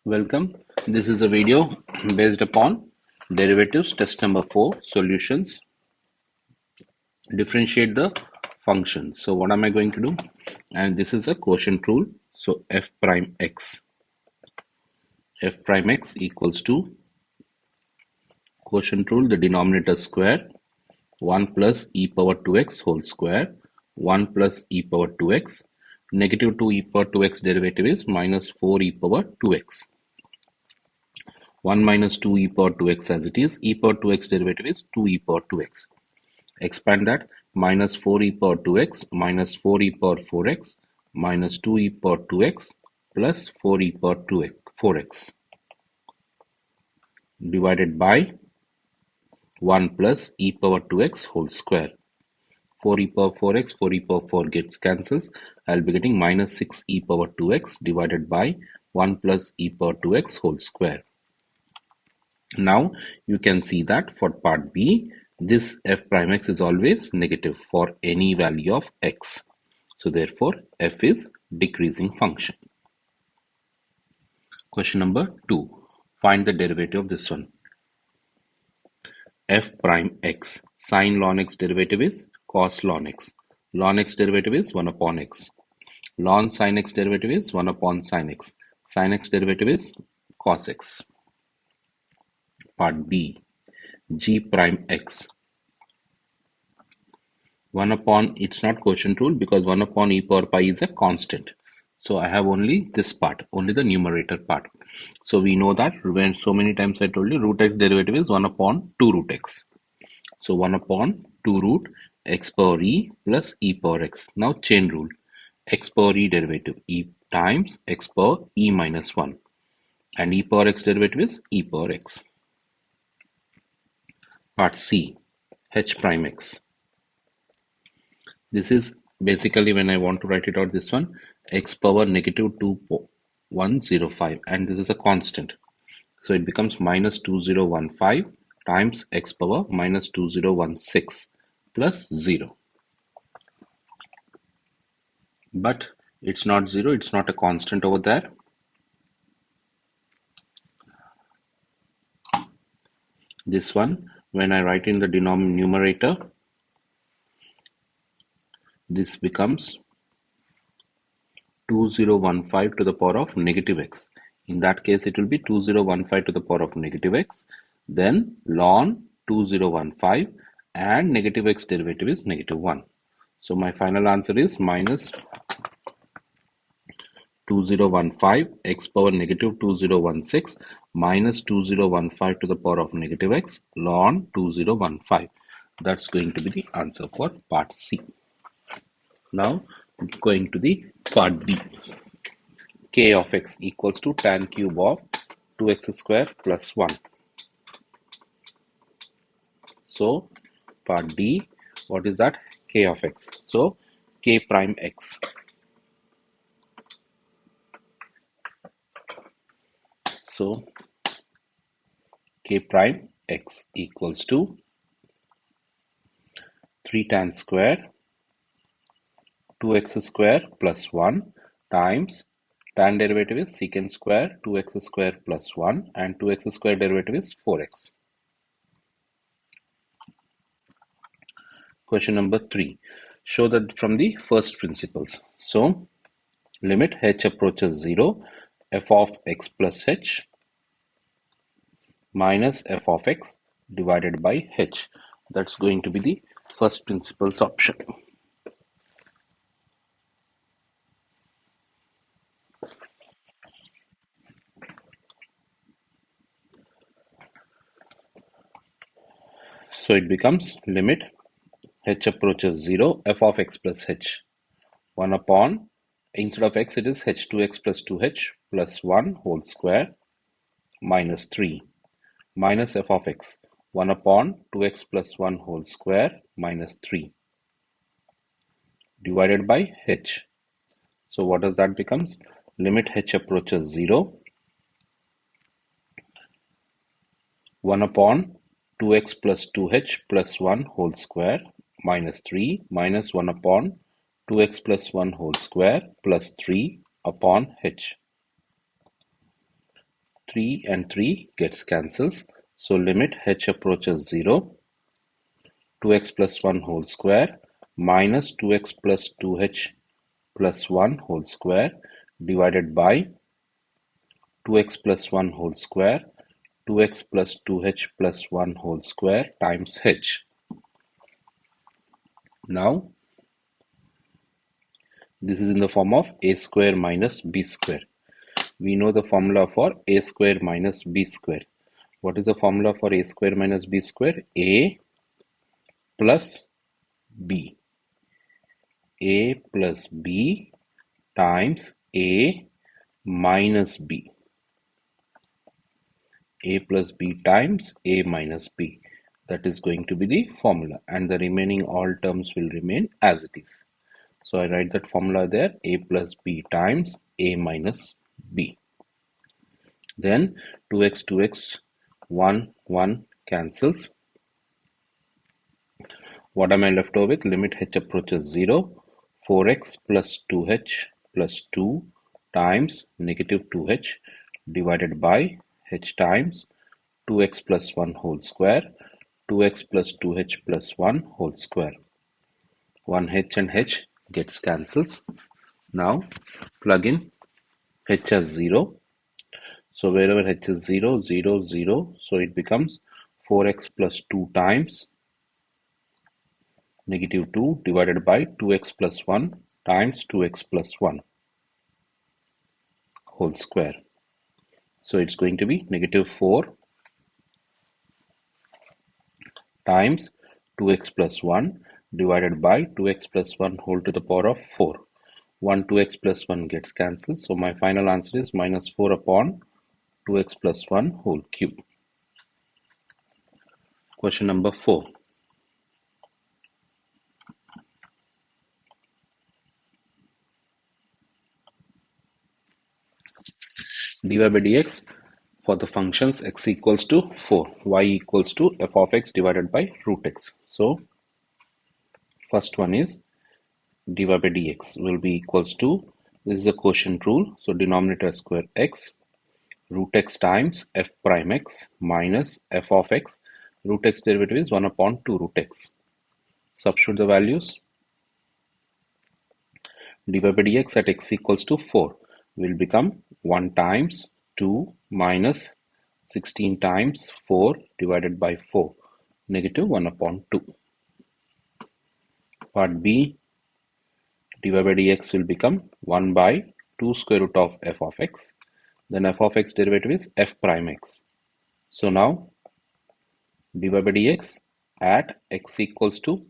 Welcome. This is a video based upon derivatives test number 4 solutions. Differentiate the function. So what am I going to do? And this is a quotient rule. So f prime x equals to quotient rule, the denominator square, 1 plus e power 2x whole square, 1 plus e power 2x, negative 2 e power 2x derivative is minus 4 e power 2x. 1 minus 2 e power 2x as it is, e power 2x derivative is 2 e power 2x. Expand that, minus 4 e power 2x minus 4 e power 4x minus 2 e power 2x plus 4 e power 2x, 4x divided by 1 plus e power 2x whole square. 4 e power 4x, 4 e power 4 gets cancels. I'll be getting minus 6 e power 2x divided by 1 plus e power 2x whole square. Now you can see that for part B, this f prime x is always negative for any value of x. So therefore, f is decreasing function. Question number 2. Find the derivative of this one. F prime x. Sin ln x derivative is cos ln x. Ln x derivative is 1 upon x. Ln sin x derivative is 1 upon sin x. Sin x derivative is cos x. Part B. G prime x. 1 upon, it's not quotient rule because 1 upon e power pi is a constant. So I have only this part, only the numerator part. So we know that when so many times I told you root x derivative is 1 upon 2 root x. So 1 upon 2 root x power e plus e power x. Now chain rule, x power e derivative e times x power e minus 1 and e power x derivative is e power x. Part C, h prime x. This is basically when I want to write it out, this one, x power negative 2105 and this is a constant. So it becomes minus 2015 times x power minus 2016 plus 0. But it's not 0, it's not a constant over there. This one, when I write in the numerator, this becomes 2015 to the power of negative x. In that case, it will be 2015 to the power of negative x, then ln 2015 and negative x derivative is negative 1. So my final answer is minus 2015 x power negative 2016 minus 2015 to the power of negative x ln 2015. That's going to be the answer for part C. Now going to the part B. K of x equals to tan cube of 2x square plus 1. So part D, what is that? K of x. So k prime x. So k prime x equals to 3 tan square 2x square plus 1 times tan derivative is secant square 2x square plus 1 and 2x square derivative is 4x. Question number 3. Show that from the first principles. So limit h approaches 0, f of x plus h minus f of x divided by h. That's going to be the first principles option. So it becomes limit h approaches 0, f of x plus h, 1 upon, instead of x it is h2x plus 2h plus 1 whole square minus 3 minus f of x, 1 upon 2x plus 1 whole square minus 3 divided by h. So what does that becomes? Limit h approaches 0, 1 upon 2x plus 2h plus 1 whole square minus 3 minus 1 upon 2x plus 1 whole square plus 3 upon h. 3 and 3 gets cancels. So limit h approaches 0, 2x plus 1 whole square minus 2x plus 2h plus 1 whole square divided by 2x plus 1 whole square, 2x plus 2h plus 1 whole square times h. Now, this is in the form of a square minus b square. We know the formula for a square minus b square. What is the formula for a square minus b square? A plus b. A plus b times a minus b. A plus b times a minus b. That is going to be the formula, and the remaining all terms will remain as it is. So I write that formula there, a plus b times a minus b. Then 2x, 1 cancels. What am I left over with? Limit h approaches 0, 4x plus 2h plus 2 times negative 2h divided by h times 2x plus 1 whole square, 2x plus 2h plus 1 whole square. 1h and h gets cancels. Now plug in h as 0. So wherever h is 0, 0, 0, so it becomes 4x plus 2 times negative 2 divided by 2x plus 1 times 2x plus 1 whole square. So it's going to be negative 4 times 2x plus 1 divided by 2x plus 1 whole to the power of 4. 2x plus 1 gets cancelled. So my final answer is minus 4 upon 2x plus 1 whole cube. Question number 4. dy by dx for the functions x equals to 4, y equals to f of x divided by root x. So first one is dy by dx will be equals to, this is a quotient rule, so denominator square x, root x times f prime x minus f of x, root x derivative is 1 upon 2 root x. Substitute the values. dy by dx at x equals to 4 will become 1 times 2 minus 16 times 4 divided by 4, negative 1 upon 2. Part B, dy by dx will become 1 by 2 square root of f of x. Then f of x derivative is f prime x. So now dy by dx at x equals to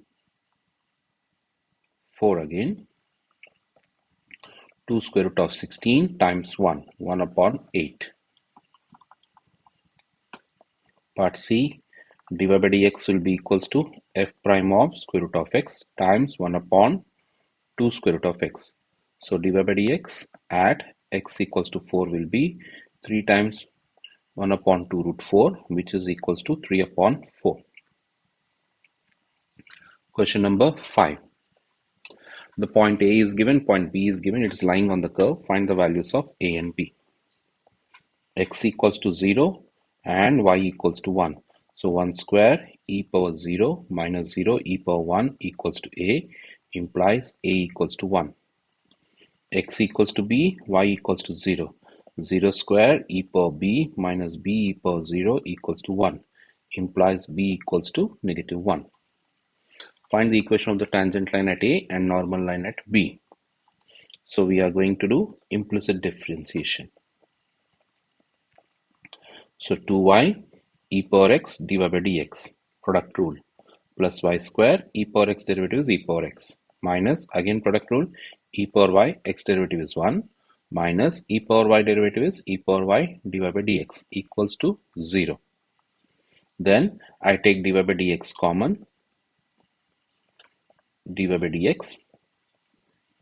4 again, 2 square root of 16 times 1, 1 upon 8. Part C, dy by dx will be equals to f prime of square root of x times 1 upon 2 square root of x. So dy by dx at x equals to 4 will be 3 times 1 upon 2 root 4, which is equals to 3 upon 4. Question number 5. The point A is given, point B is given, it is lying on the curve. Find the values of A and B. X equals to 0 and y equals to 1. So 1 square e power 0 minus 0 e power 1 equals to A implies A equals to 1. X equals to B, y equals to 0. 0 square e power b minus b e power 0 equals to 1 implies b equals to negative 1. Find the equation of the tangent line at A and normal line at B. So we are going to do implicit differentiation. So 2y e power x dy by dx, product rule, plus y square e power x derivative is e power x, minus again product rule, e power y x derivative is 1, minus e power y derivative is e power y dy by dx equals to 0. Then I take dy by dx common, dy by dx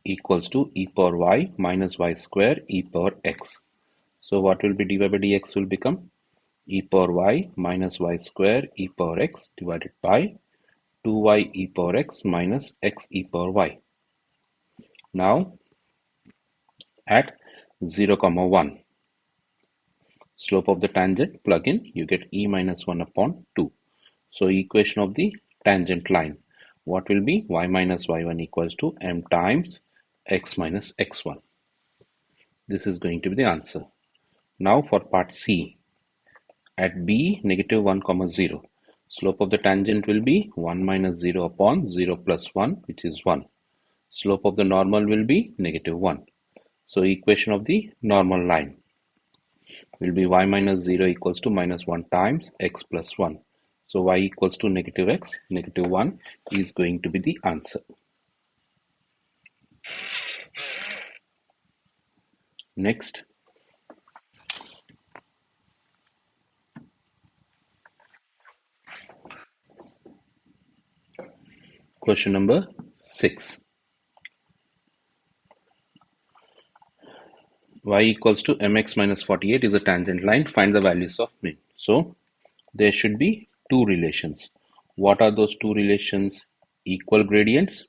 equals to e power y minus y square e power x. So what will be dy by dx will become e power y minus y square e power x divided by 2y e power x minus x e power y. Now at 0, 1. Slope of the tangent, plug in, you get e minus 1 upon 2. So equation of the tangent line, what will be? Y minus y1 equals to m times x minus x1. This is going to be the answer. Now for part C, at b negative 1 comma 0, slope of the tangent will be 1 minus 0 upon 0 plus 1, which is 1. Slope of the normal will be negative 1. So equation of the normal line will be y minus 0 equals to minus 1 times x plus 1. So y equals to negative x, negative 1 is going to be the answer. Next, question number 6. Y equals to mx minus 48 is a tangent line. Find the values of mean. So there should be two relations. What are those two relations? Equal gradients,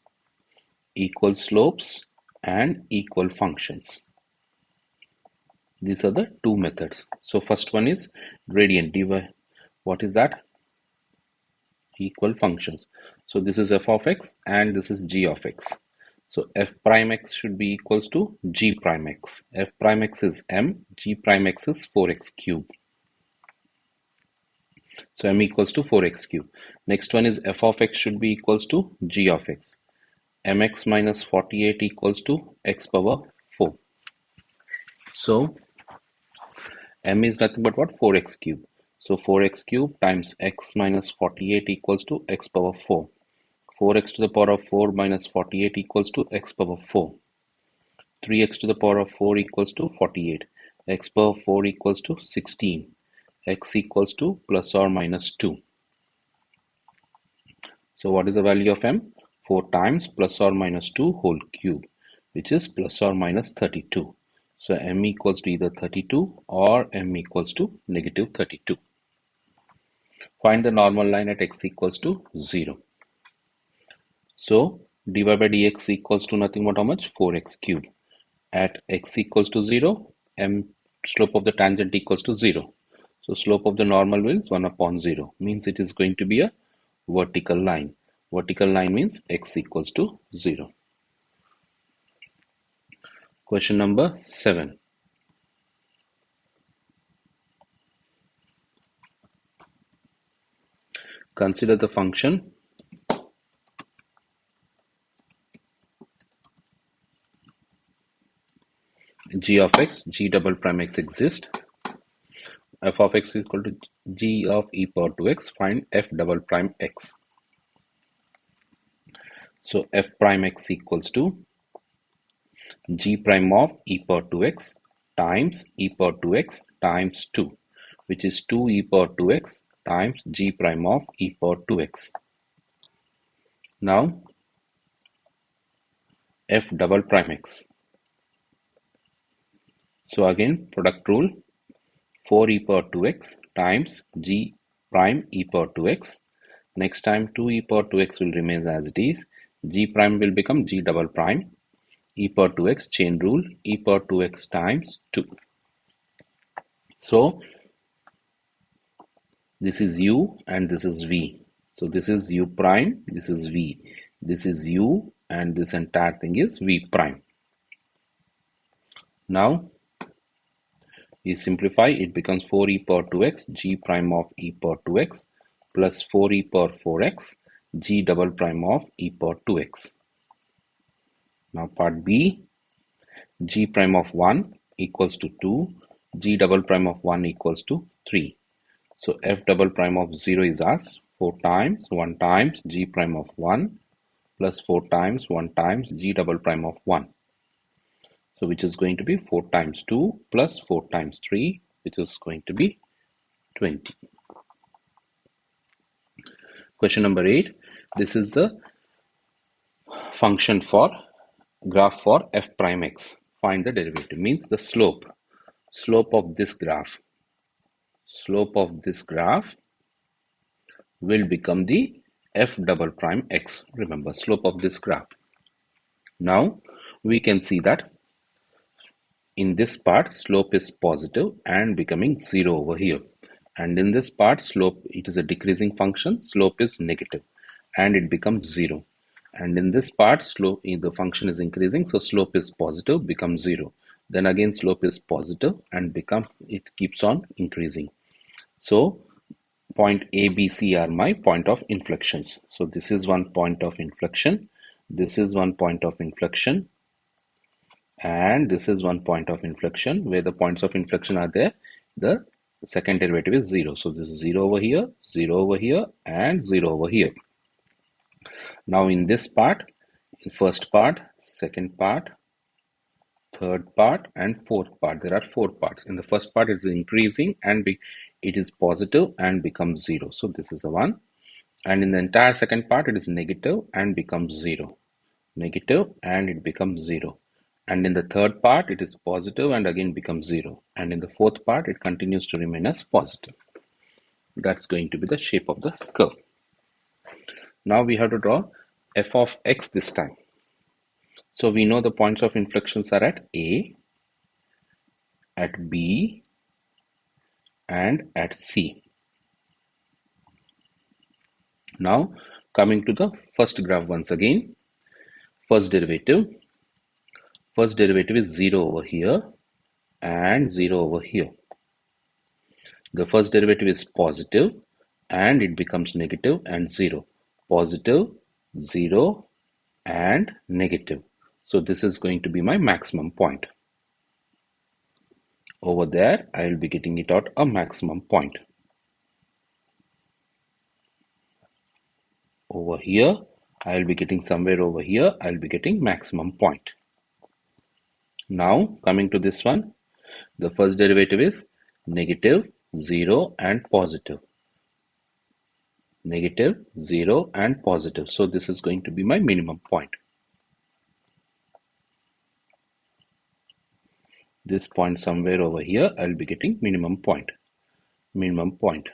equal slopes, and equal functions. These are the two methods. So first one is gradient. What is that? Equal functions. So this is f of x and this is g of x. So f prime x should be equals to g prime x. F prime x is m, g prime x is 4x cubed. So m equals to 4x cubed. Next one is f of x should be equals to g of x. mx minus 48 equals to x power 4. So m is nothing but what? 4x cubed. So 4x cubed times x minus 48 equals to x power 4. 4x to the power of 4 minus 48 equals to x power 4. 3x to the power of 4 equals to 48. X power 4 equals to 16. X equals to plus or minus 2. So what is the value of m? 4 times plus or minus 2 whole cube, which is plus or minus 32. So m equals to either 32 or m equals to negative 32. Find the normal line at x equals to 0. So dy by dx equals to nothing but how much? 4x cubed. At x equals to 0, m slope of the tangent equals to 0. So slope of the normal will is 1 upon 0. Means it is going to be a vertical line. Vertical line means x equals to 0. Question number 7. Consider the function g of x, g double prime x exists. F of x is equal to g of e power 2x. Find f double prime x. So f prime x equals to g prime of e power 2x times e power 2x times 2, which is 2 e power 2x times g prime of e power 2x. Now f double prime x. So again product rule, 4 e power 2x times g prime e power 2x. Next time 2 e power 2x will remain as it is. G prime will become g double prime. E power 2x chain rule, e power 2x times 2. So this is u and this is v. So this is u prime, this is v. This is u and this entire thing is v prime. Now you simplify, it becomes 4 e power 2x g prime of e power 2x plus 4 e power 4x g double prime of e power 2x. Now part B, g prime of 1 equals to 2, g double prime of 1 equals to 3. So f double prime of 0 is asked. 4 times 1 times g prime of 1 plus 4 times 1 times g double prime of 1. So which is going to be 4 times 2 plus 4 times 3, which is going to be 20. Question number 8. This is the function for graph for f prime x. Find the derivative, means the slope of this graph. Slope of this graph will become the f double prime x. Remember, slope of this graph. Now we can see that in this part slope is positive and becoming 0 over here, and in this part slope, it is a decreasing function, slope is negative and it becomes 0, and in this part slope, the function is increasing, so slope is positive, becomes 0, then again slope is positive and it keeps on increasing. So point A, B, C are my point of inflections. So this is one point of inflection, this is one point of inflection, and this is one point of inflection. Where the points of inflection are there, the second derivative is 0. So this is 0 over here, 0 over here, and 0 over here. Now in this part, first part, second part, third part, and fourth part, there are four parts. In the first part, it's increasing and it is positive and becomes 0. So this is a 1. And in the entire second part, it is negative and becomes 0. Negative and it becomes 0. And in the third part, it is positive and again becomes 0. And in the fourth part, it continues to remain as positive. That's going to be the shape of the curve. Now we have to draw f of x this time. So we know the points of inflections are at A, at B, and at C. Now coming to the first graph once again. First derivative is 0 over here and 0 over here. The first derivative is positive and it becomes negative and 0. Positive, 0, and negative. So this is going to be my maximum point. Over there, I will be getting it out a maximum point. Over here, I will be getting somewhere over here, I will be getting maximum point. Now, coming to this one, the first derivative is negative, 0, and positive. Negative, 0, and positive. So this is going to be my minimum point. This point somewhere over here, I'll be getting minimum point. Minimum point.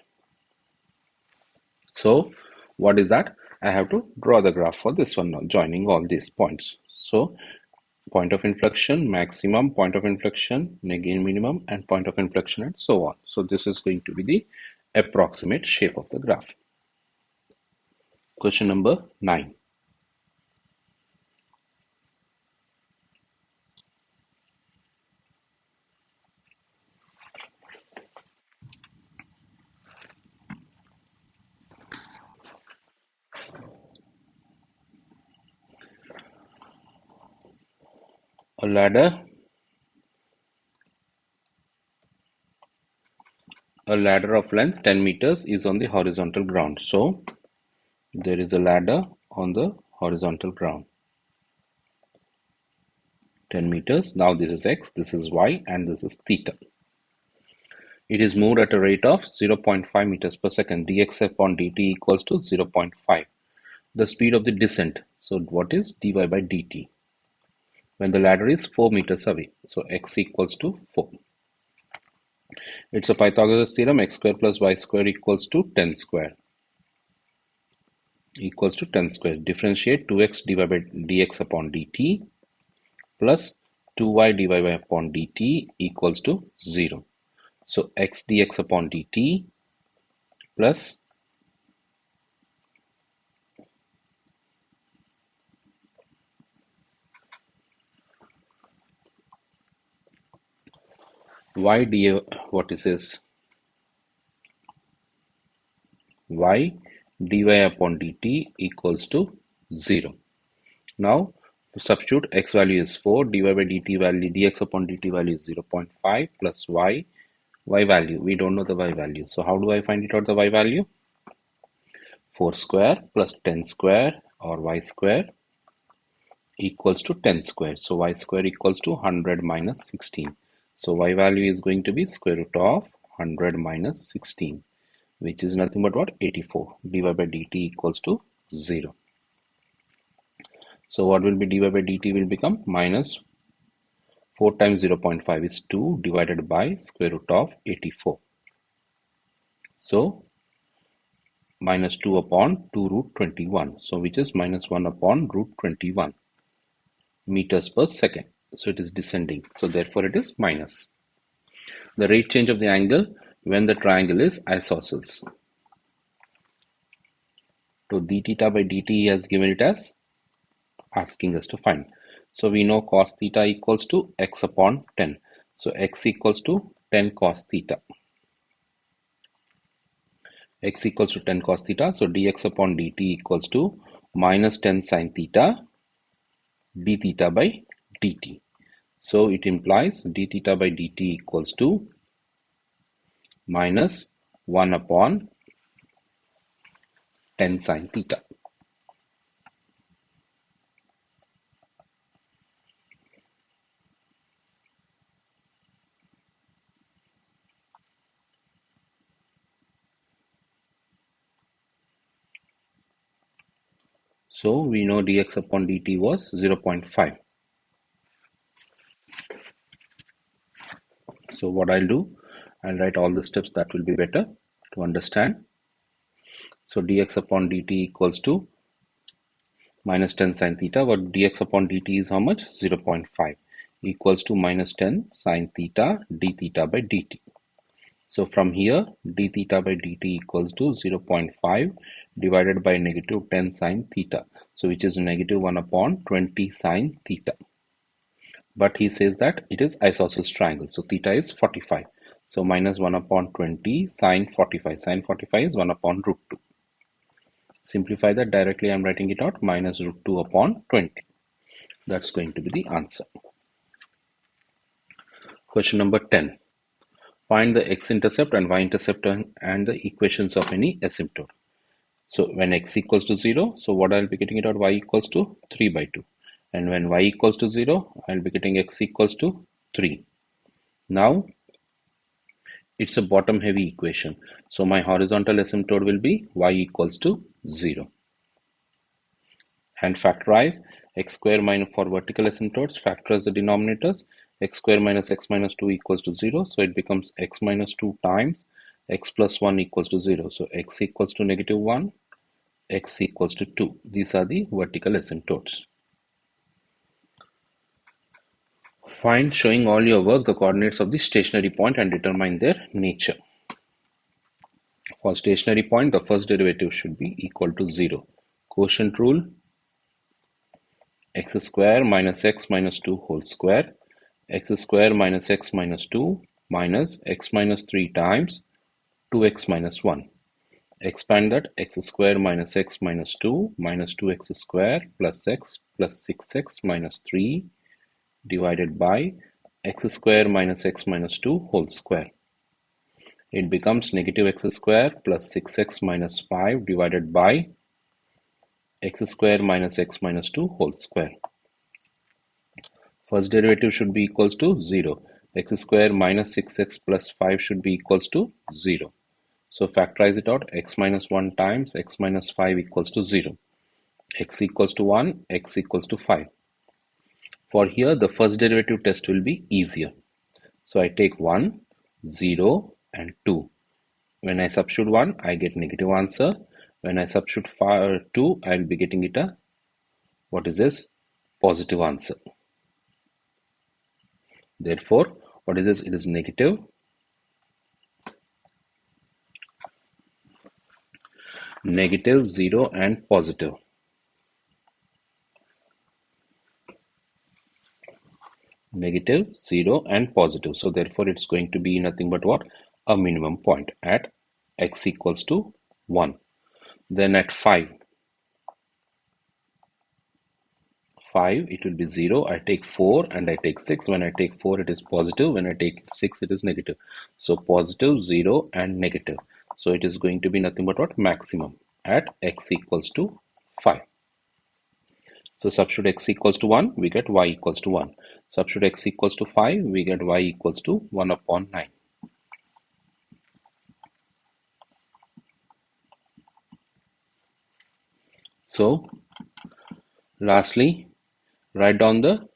So what is that? I have to draw the graph for this one now, joining all these points. So point of inflection, maximum, point of inflection, again minimum, and point of inflection, and so on. So this is going to be the approximate shape of the graph. Question number 9. A ladder of length 10 meters is on the horizontal ground. So there is a ladder on the horizontal ground. 10 meters. Now this is x, this is y, and this is theta. It is moved at a rate of 0.5 meters per second. dx upon dt equals to 0.5. The speed of the descent. So what is dy by dt? When the ladder is 4 meters away. So x equals to 4. It's a Pythagoras theorem. X square plus y square equals to 10 square. Equals to 10 square. Differentiate 2x divided by dx upon dt plus 2y divided by upon dt equals to 0. So x dx upon dt plus y dy, what is this? Y dy upon dt equals to 0. Now substitute x value is 4, dy by dt value, dx upon dt value is 0.5 plus y value, we don't know the y value. So how do I find it out, the y value? 4 square plus 10 square or y square equals to 10 square. So y square equals to 100 minus 16. So y value is going to be square root of 100 minus 16, which is nothing but what? 84. dy by dt equals to 0. So what will be dy by dt will become minus 4 times 0.5 is 2 divided by square root of 84. So minus 2 upon 2 root 21. So which is minus 1 upon root 21 meters per second. So it is descending. So therefore it is minus. The rate change of the angle when the triangle is isosceles. So d theta by dt he has given it as asking us to find. So we know cos theta equals to x upon 10. So x equals to 10 cos theta. X equals to 10 cos theta. So dx upon dt equals to minus 10 sin theta d theta by dt. So it implies d theta by dt equals to minus 1 upon 10 sin theta. So we know dx upon dt was 0.5. So what I'll do, I'll write all the steps, that will be better to understand. So dx upon dt equals to minus 10 sin theta, but dx upon dt is how much? 0.5 equals to minus 10 sin theta d theta by dt. So from here d theta by dt equals to 0.5 divided by negative 10 sin theta, so which is negative 1 upon 20 sin theta. But he says that it is isosceles triangle, so theta is 45. So minus 1 upon 20 sine 45. Sine 45 is 1 upon root 2. Simplify that directly, I'm writing it out, minus root 2 upon 20. That's going to be the answer. Question number 10. Find the x-intercept and y-intercept and the equations of any asymptote. So when x equals to 0, so what I'll be getting it out, y equals to 3 by 2. And when y equals to 0, I'll be getting x equals to 3. Now it's a bottom heavy equation. So my horizontal asymptote will be y equals to 0. And factorize x square minus, for vertical asymptotes, factorize the denominators. X square minus x minus 2 equals to 0. So it becomes x minus 2 times x plus 1 equals to 0. So x equals to negative 1, x equals to 2. These are the vertical asymptotes. Find, showing all your work, the coordinates of the stationary point and determine their nature. For stationary point, the first derivative should be equal to 0. Quotient rule, x square minus x minus 2 whole square, x square minus x minus 2 minus x minus 3 times 2x minus 1. Expand that, x square minus x minus 2 minus 2x square plus x plus 6x minus 3 divided by x square minus x minus 2 whole square. It becomes negative x square plus 6x minus 5 divided by x square minus x minus 2 whole square. First derivative should be equals to 0. X square minus 6x plus 5 should be equals to 0. So factorize it out. X minus 1 times x minus 5 equals to 0. X equals to 1, x equals to 5. For here, the first derivative test will be easier. So I take 1, 0 and 2. When I substitute 1, I get negative answer. When I substitute 2, I will be getting it a, what is this? Positive answer. Therefore, what is this? It is negative, negative, 0 and positive. Negative, 0 and positive. So therefore, it's going to be nothing but what? A minimum point at x equals to 1. Then at 5, it will be 0. I take 4 and I take 6. When I take 4, it is positive. When I take 6, it is negative. So positive, 0 and negative. So it is going to be nothing but what? Maximum at x equals to 5. So substitute x equals to 1, we get y equals to 1. Substitute x equals to 5, we get y equals to 1 upon 9. So lastly, write down the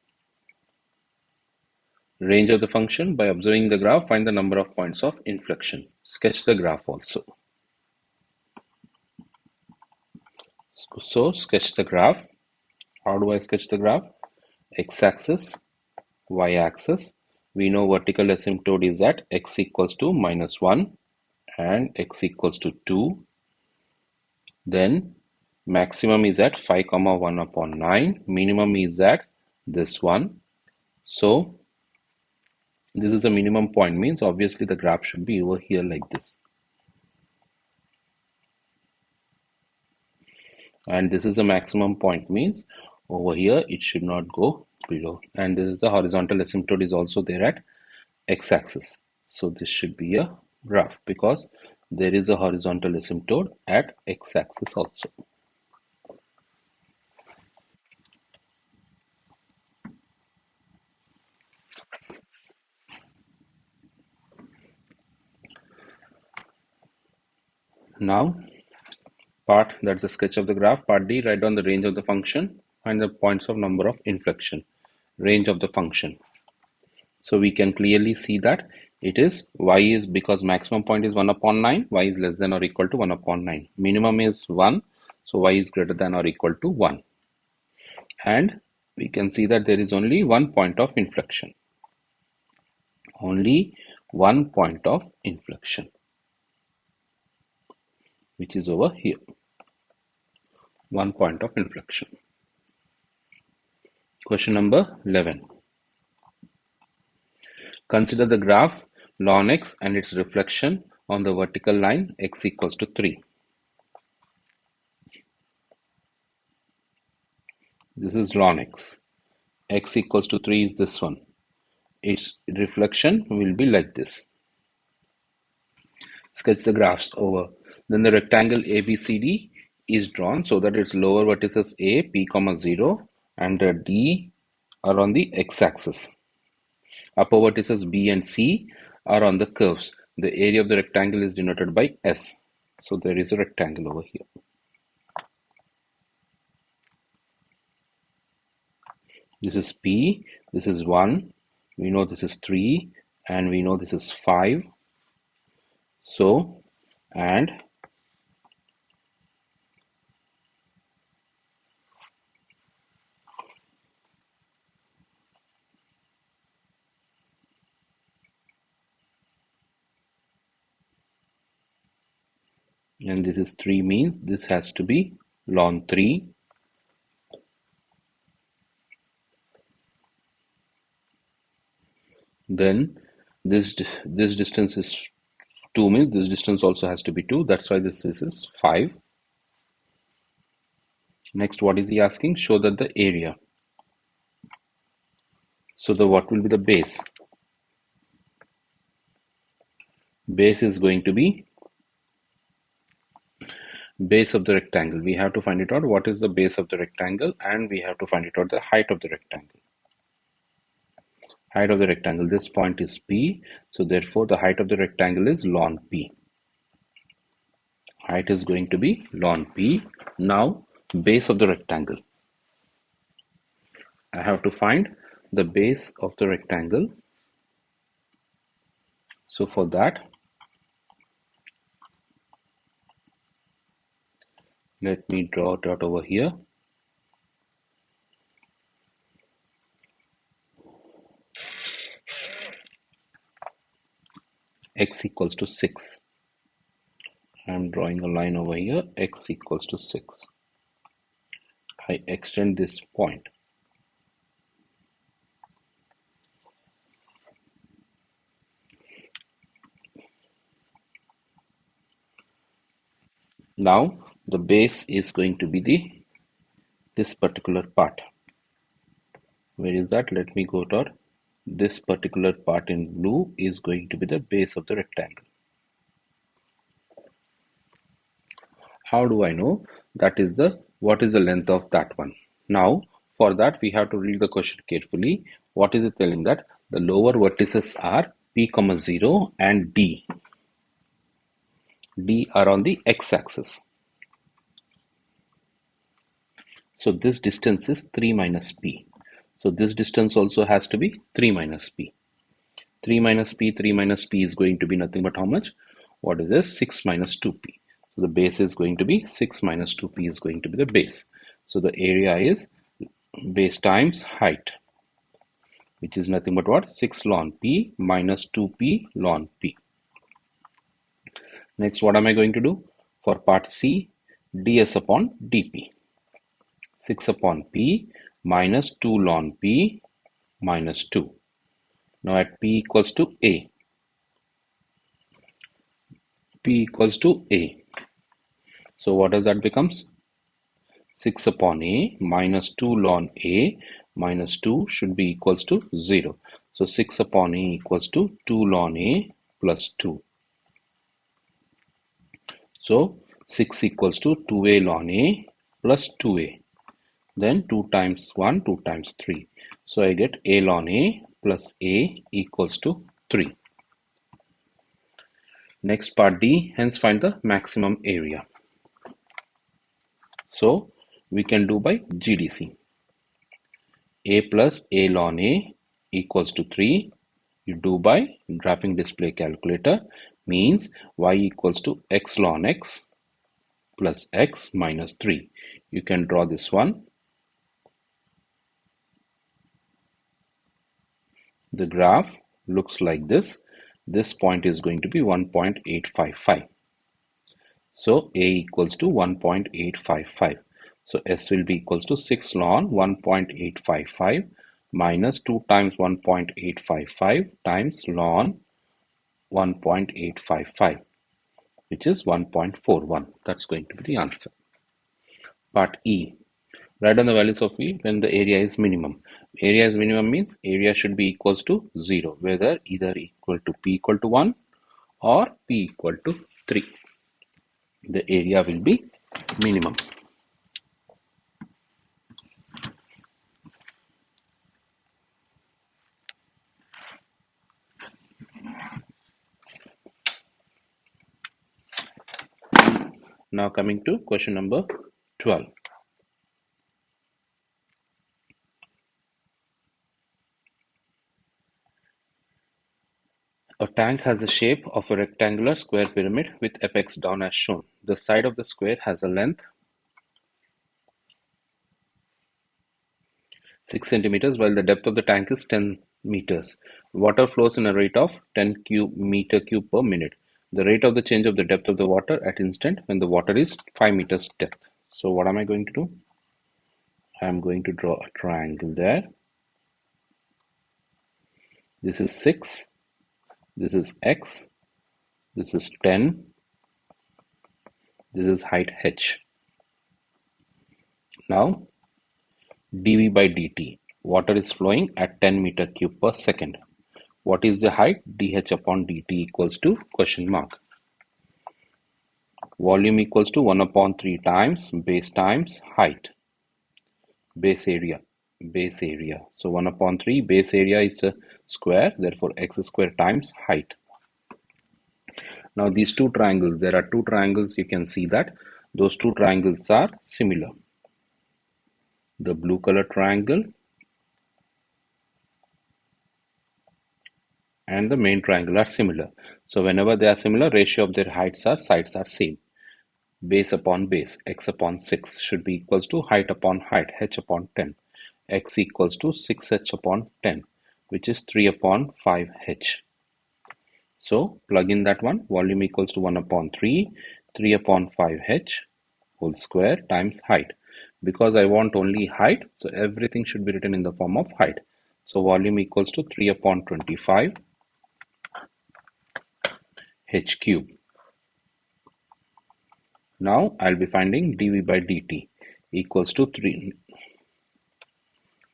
range of the function. By observing the graph, find the number of points of inflection. Sketch the graph also. So sketch the graph. How do I sketch the graph? X-axis y-axis. We know vertical asymptote is at x equals to -1 and x equals to 2. Then maximum is at 5 comma 1 upon 9. Minimum is at this one. So this is a minimum point, means obviously the graph should be over here like this. And this is a maximum point, means over here it should not go below. And this is the horizontal asymptote is also there at x-axis. So this should be a graph because there is a horizontal asymptote at x-axis also. Now part, that's a sketch of the graph. Part D, write down the range of the function, find the points of number of inflection, range of the function. So we can clearly see that it is y is, because maximum point is 1 upon 9, y is less than or equal to 1 upon 9. Minimum is 1, so y is greater than or equal to 1. And we can see that there is only one point of inflection. Only one point of inflection, which is over here. One point of inflection. Question number 11. Consider the graph ln x and its reflection on the vertical line x equals to 3. This is ln x. X equals to 3 is this one. Its reflection will be like this. Sketch the graphs over. Then the rectangle ABCD is drawn so that its lower vertices A, P, 0 and the D are on the x-axis. Upper vertices B and C are on the curves. The area of the rectangle is denoted by S. So there is a rectangle over here. This is P, this is 1, we know this is 3, and we know this is 5. So, and this is 3, means this has to be ln 3. Then this distance is 2, means this distance also has to be 2. That's why this is 5. Next, what is he asking? Show that the area. So what will be the base? Base is going to be base of the rectangle. We have to find it out what is the base of the rectangle, and we have to find it out the height of the rectangle. Height of the rectangle, this point is P, so therefore the height of the rectangle is ln P. Height is going to be ln P. Now base of the rectangle. I have to find the base of the rectangle. So for that, let me draw it out over here. X equals to 6. I am drawing a line over here, x equals to 6. I extend this point. Now the base is going to be this particular part. Where is that? Let me go to this particular part in blue is going to be the base of the rectangle. How do I know that is what is the length of that one? Now for that we have to read the question carefully. What is it telling? That the lower vertices are P, 0 and D. D are on the x-axis. So this distance is 3 minus P. So this distance also has to be 3 minus P. 3 minus P is going to be nothing but how much? What is this? 6 minus 2P. So the base is going to be 6 minus 2P is going to be the base. So the area is base times height. which is nothing but what? 6 ln P minus 2P ln P. Next, what am I going to do? For part C, ds upon dP. 6 upon P minus 2 ln P minus 2. Now at P equals to A. P equals to A. So what does that becomes? 6 upon A minus 2 ln A minus 2 should be equals to 0. So 6 upon A equals to 2 ln A plus 2. So 6 equals to 2A ln A plus 2A. Then 2 times 1, 2 times 3. So I get A ln A plus A equals to 3. Next part D, hence find the maximum area. So we can do by GDC. A plus A ln A equals to 3. You do by graphing display calculator, means y equals to x ln x plus x minus 3. You can draw this one. The graph looks like this. This point is going to be 1.855. So A equals to 1.855. So S will be equals to 6 ln 1.855 minus 2 times 1.855 times ln 1.855, which is 1.41. That's going to be the answer. Part E. Write down the values of E when the area is minimum. Area is minimum means area should be equals to 0, whether either equal to P equal to 1 or P equal to 3. The area will be minimum. Now coming to question number 12. A tank has the shape of a rectangular square pyramid with apex down as shown. The side of the square has a length 6 centimeters while the depth of the tank is 10 meters. Water flows in a rate of 10 meter cube per minute. The rate of the change of the depth of the water at instant when the water is 5 meters depth. So what am I going to do? I am going to draw a triangle there. This is 6. This is x. This is 10. This is height h. Now dV by dt. Water is flowing at 10 meter cube per second. What is the height? dH upon dt equals to question mark. Volume equals to 1 upon 3 times base times height. Base area. Base area. So 1 upon 3 base area is a square. Therefore x square times height. Now these two triangles. There are two triangles. You can see that those two triangles are similar. The blue color triangle and the main triangle are similar. So whenever they are similar, ratio of their heights are sides are same. Base upon base, x upon 6 should be equals to height upon height, h upon 10. X equals to 6h upon 10, which is 3 upon 5h. So plug in that one. Volume equals to 1 upon 3, 3 upon 5h whole square times height. Because I want only height, so everything should be written in the form of height. So volume equals to 3 upon 25 h cube. Now I'll be finding dV by dt equals to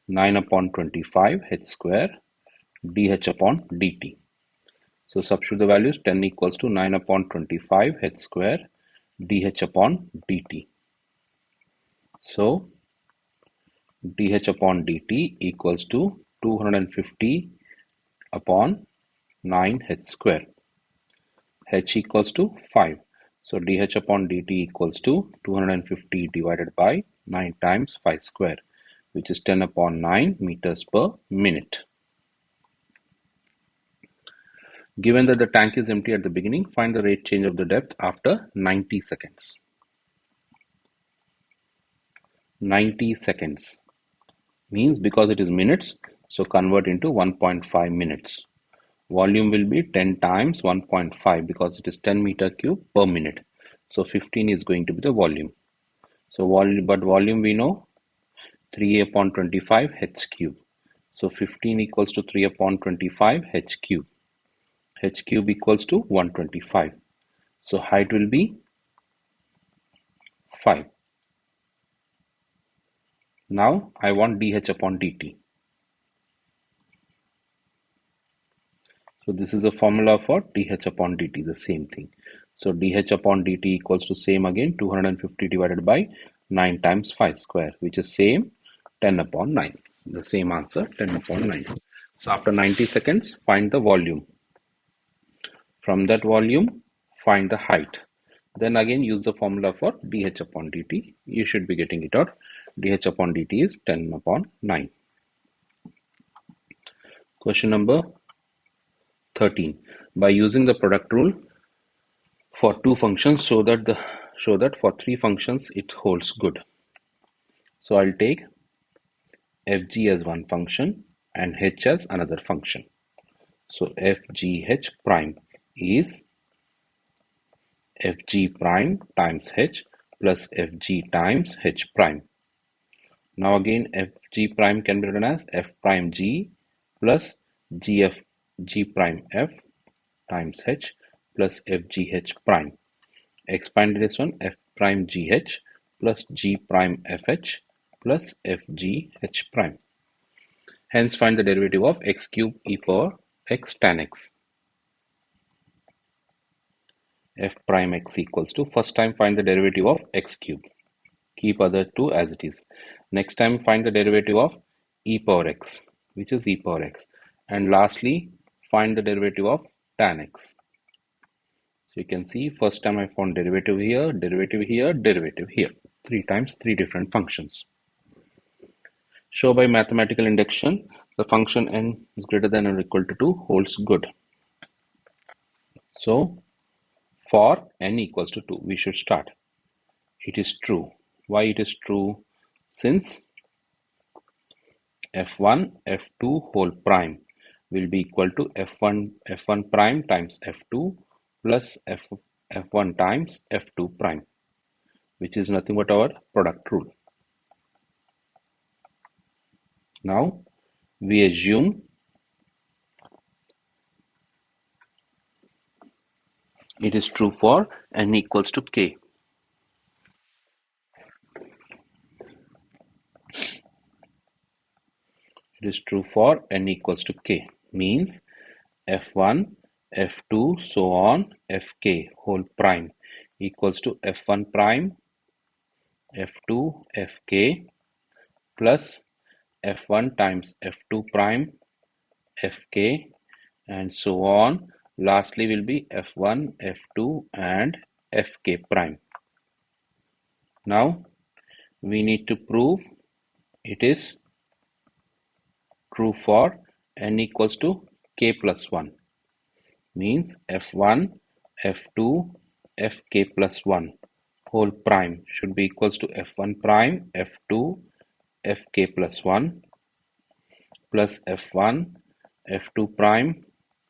9 upon 25 h square dH upon dt. So substitute the values. 10 equals to 9 upon 25 h square dH upon dt. So dH upon dt equals to 250 upon 9 h square. H equals to 5. So dH upon dt equals to 250 divided by 9 times 5 square, which is 10 upon 9 meters per minute. Given that the tank is empty at the beginning, find the rate change of the depth after 90 seconds. 90 seconds means because it is minutes, So convert into 1.5 minutes. Volume will be 10 times 1.5 because it is 10 meter cube per minute. So 15 is going to be the volume. So volume we know 3 upon 25 h cube. So 15 equals to 3 upon 25 h cube. H cube equals to 125. So height will be 5. Now I want dH upon dt. So this is a formula for dH upon dt, the same thing. So dH upon dt equals to same again 250 divided by 9 times 5 square, which is same 10 upon 9. The same answer 10 upon 9. So after 90 seconds, find the volume. From that volume, find the height. Then again use the formula for dH upon dt. You should be getting it out. dH upon dt is 10 upon 9. Question number 13. By using the product rule for two functions, show that for three functions it holds good. So I'll take fg as one function and h as another function. So fgh prime is fg prime times h plus fg times h prime. Now again fg prime can be written as f prime g plus gf g prime f times h plus fgh prime. Expand this one f prime gh plus g prime fh plus fgh prime. Hence find the derivative of x cube e power x tan x. F prime x equals to, first time find the derivative of x cube. Keep other two as it is. Next time find the derivative of e power x, which is e power x. And lastly, find the derivative of tan x. So you can see first time I found derivative here, derivative here, derivative here. 3 times 3 different functions. Show by mathematical induction the function n is greater than or equal to 2 holds good. So for n equals to 2, we should start. It is true. Why it is true? Since f1 f2 whole prime will be equal to f1 prime times f2 plus f1 times f2 prime, which is nothing but our product rule. Now we assume it is true for n equals to k. It is true for n equals to k, means f1 f2 so on fk whole prime equals to f1 prime f2 fk plus f1 times f2 prime fk and so on. Lastly will be f1 f2 and fk prime. Now we need to prove it is true for n equals to k plus 1, means f1 f2 fk plus 1 whole prime should be equals to f1 prime f2 fk plus 1 plus f1 f2 prime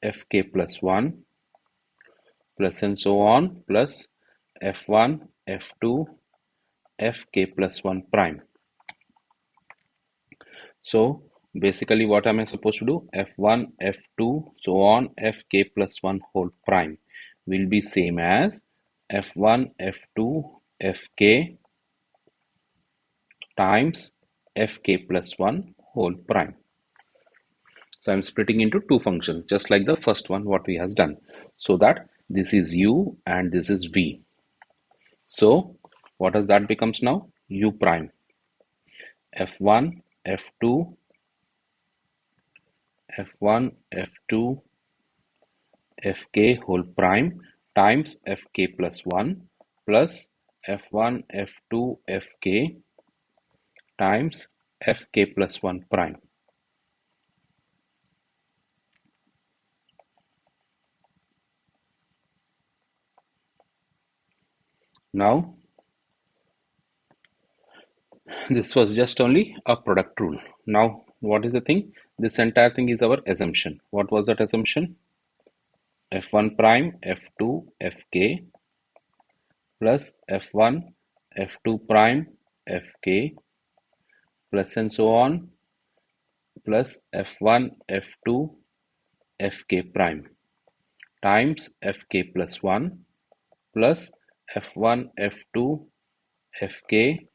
fk plus 1 plus and so on plus f1 f2 fk plus 1 prime. So basically what am I supposed to do? f1 f2 so on fk plus 1 whole prime will be same as f1 f2 fk times fk plus 1 whole prime. So I'm splitting into two functions just like the first one what we has done, so that this is u and this is v. So what does that becomes now? U prime f1 f2 f1 f2 fk whole prime times fk plus 1 plus f1 f2 fk times fk plus 1 prime. Now this was just only a product rule. Now what is the thing? This entire thing is our assumption. What was that assumption? F1 prime, F2, Fk plus F1, F2 prime, Fk plus and so on plus F1, F2, Fk prime times Fk plus 1 plus F1, F2, Fk,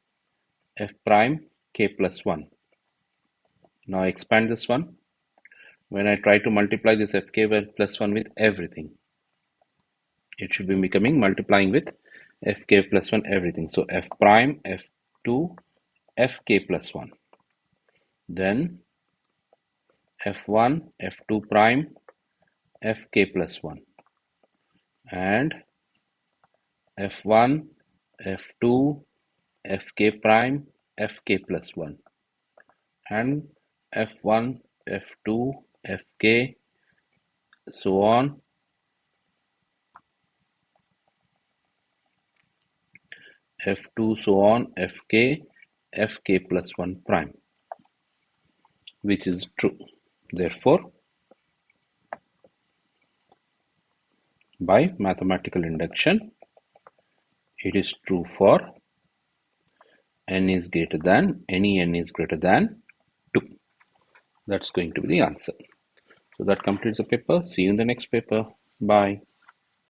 F prime, k plus 1. Now expand this one. When I try to multiply this Fk plus 1 with everything, it should be becoming multiplying with Fk plus 1 everything. So F prime, F2, Fk plus 1. Then F1, F2 prime, Fk plus 1. And F1, F2, Fk prime, Fk plus 1. And F1, F2, Fk, so on, F2, so on, Fk, Fk plus 1 prime, which is true. Therefore, by mathematical induction, it is true for n is greater than, any n is greater than 2. That's going to be the answer. So that completes the paper. See you in the next paper. Bye.